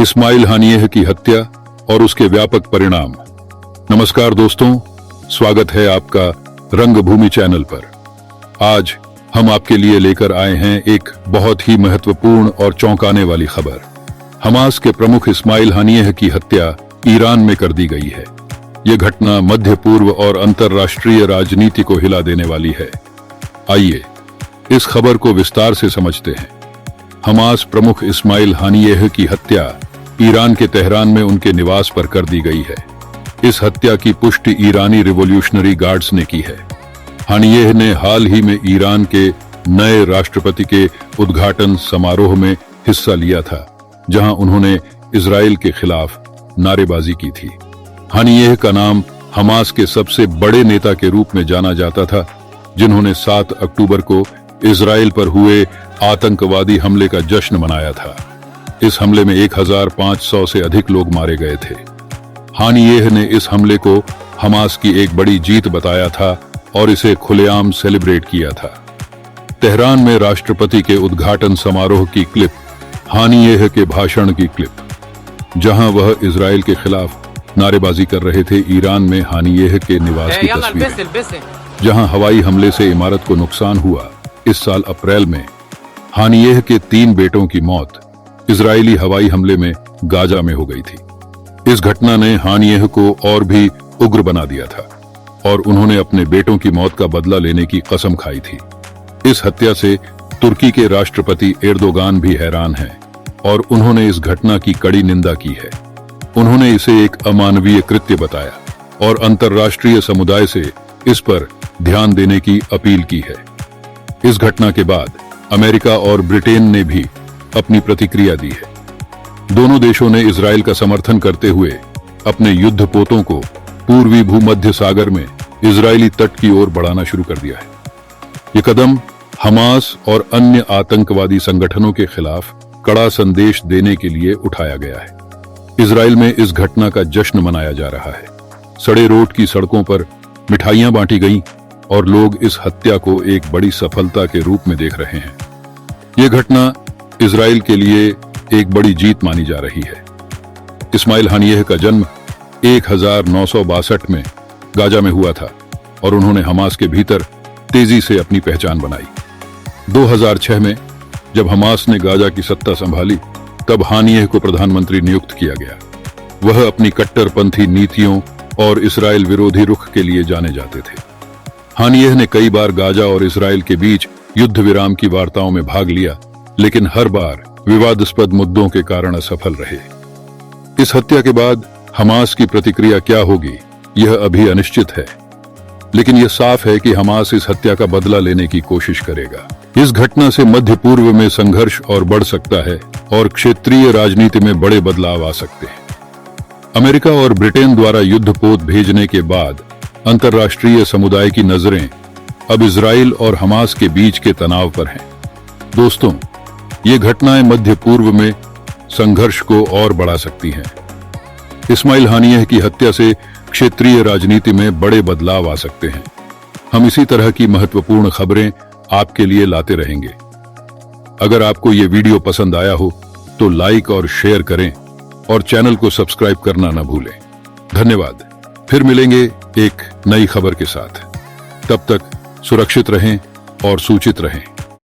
Ismail Haniyeh की हत्या और उसके व्यापक परिणाम। नमस्कार दोस्तों, स्वागत है आपका रंगभूमि चैनल पर। आज हम आपके लिए लेकर आए हैं एक बहुत ही महत्वपूर्ण और चौंकाने वाली खबर। हमास के प्रमुख इस्माइल हानियेह की हत्या ईरान में कर दी गई है। यह घटना मध्य पूर्व और अंतर्राष्ट्रीय राजनीति को हिला देने वाली है। आइए इस खबर को विस्तार से समझते हैं। हमास प्रमुख इस्माइल हानियेह की हत्या ईरान के तेहरान में उनके निवास पर कर दी गई है। इस हत्या की पुष्टि ईरानी रिवॉल्यूशनरी गार्ड्स ने की है। हानियेह ने हाल ही में ईरान के नए राष्ट्रपति के उद्घाटन समारोह में हिस्सा लिया था, जहां उन्होंने इजराइल के खिलाफ नारेबाजी की थी। हानियेह का नाम हमास के सबसे बड़े नेता के रूप में जाना जाता था, जिन्होंने 7 अक्टूबर को इजराइल पर हुए आतंकवादी हमले का जश्न मनाया था। इस हमले में 1500 से अधिक लोग मारे गए थे। हानियेह ने इस हमले को हमास की एक बड़ी जीत बताया था और इसे खुलेआम सेलिब्रेट किया था। तेहरान में राष्ट्रपति के उद्घाटन समारोह की क्लिप, हानियेह के भाषण की क्लिप, जहां वह इजराइल के खिलाफ नारेबाजी कर रहे थे। ईरान में हानियेह के निवास की तस्वीर, जहां हवाई हमले से इमारत को नुकसान हुआ। इस साल अप्रैल में हानियेह के 3 बेटों की मौत इजरायली हवाई हमले में गाजा में हो गई थी। इस घटना ने हानियेह को और भी उग्र बना दिया था और उन्होंने अपने बेटों की मौत का बदला लेने की कसम खाई थी। इस हत्या से तुर्की के राष्ट्रपति एर्दोगान भी हैरान हैं और उन्होंने इस घटना की कड़ी निंदा की है। उन्होंने इसे एक अमानवीय कृत्य बताया और अंतर्राष्ट्रीय समुदाय से इस पर ध्यान देने की अपील की है। इस घटना के बाद अमेरिका और ब्रिटेन ने भी अपनी प्रतिक्रिया दी है। दोनों देशों ने इजराइल का समर्थन करते हुए अपने युद्धपोतों को पूर्वी भूमध्य सागर में इजरायली तट की ओर बढ़ाना शुरू कर दिया है। ये कदम हमास और अन्य आतंकवादी संगठनों के खिलाफ कड़ा संदेश देने के लिए उठाया गया है। इजराइल में इस घटना का जश्न मनाया जा रहा है। सड़े रोड की सड़कों पर मिठाइयां बांटी गईं और लोग इस हत्या को एक बड़ी सफलता के रूप में देख रहे हैं। यह घटना इजराइल के लिए एक बड़ी जीत मानी जा रही है। इस्माइल हानियेह का जन्म 1962 में गाजा में हुआ था और उन्होंने हमास के भीतर तेजी से अपनी पहचान बनाई। 2006 में जब हमास ने गाजा की सत्ता संभाली, तब हानियेह को प्रधानमंत्री नियुक्त किया गया। वह अपनी कट्टरपंथी नीतियों और इजराइल विरोधी रुख के लिए जाने जाते थे। हानियेह ने कई बार गाजा और इजराइल के बीच युद्ध विराम की वार्ताओं में भाग लिया, लेकिन हर बार विवादास्पद मुद्दों के कारण असफल रहे। इस हत्या के बाद हमास की प्रतिक्रिया क्या होगी, यह अभी अनिश्चित है, लेकिन यह साफ है कि हमास इस हत्या का बदला लेने की कोशिश करेगा। इस घटना से मध्य पूर्व में संघर्ष और बढ़ सकता है और क्षेत्रीय राजनीति में बड़े बदलाव आ सकते हैं। अमेरिका और ब्रिटेन द्वारा युद्धपोत भेजने के बाद अंतर्राष्ट्रीय समुदाय की नजरें अब इजराइल और हमास के बीच के तनाव पर हैं। दोस्तों, ये घटनाएं मध्य पूर्व में संघर्ष को और बढ़ा सकती हैं। इस्माइल हानियेह की हत्या से क्षेत्रीय राजनीति में बड़े बदलाव आ सकते हैं। हम इसी तरह की महत्वपूर्ण खबरें आपके लिए लाते रहेंगे। अगर आपको ये वीडियो पसंद आया हो तो लाइक और शेयर करें और चैनल को सब्सक्राइब करना न भूलें। धन्यवाद। फिर मिलेंगे एक नई खबर के साथ। तब तक सुरक्षित रहें और सूचित रहें।